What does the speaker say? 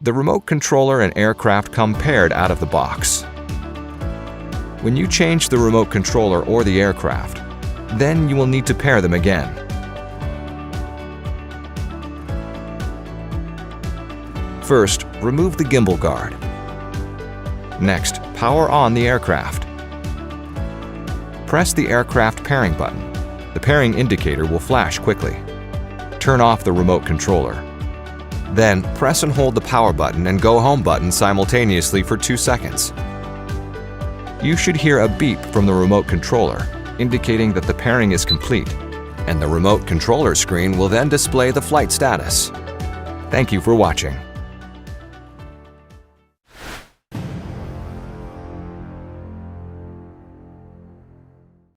The remote controller and aircraft come paired out of the box. When you change the remote controller or the aircraft, then you will need to pair them again. First, remove the gimbal guard. Next, power on the aircraft. Press the aircraft pairing button. The pairing indicator will flash quickly. Turn off the remote controller. Then, press and hold the power button and go home button simultaneously for 2 seconds. You should hear a beep from the remote controller, indicating that the pairing is complete, and the remote controller screen will then display the flight status. Thank you for watching.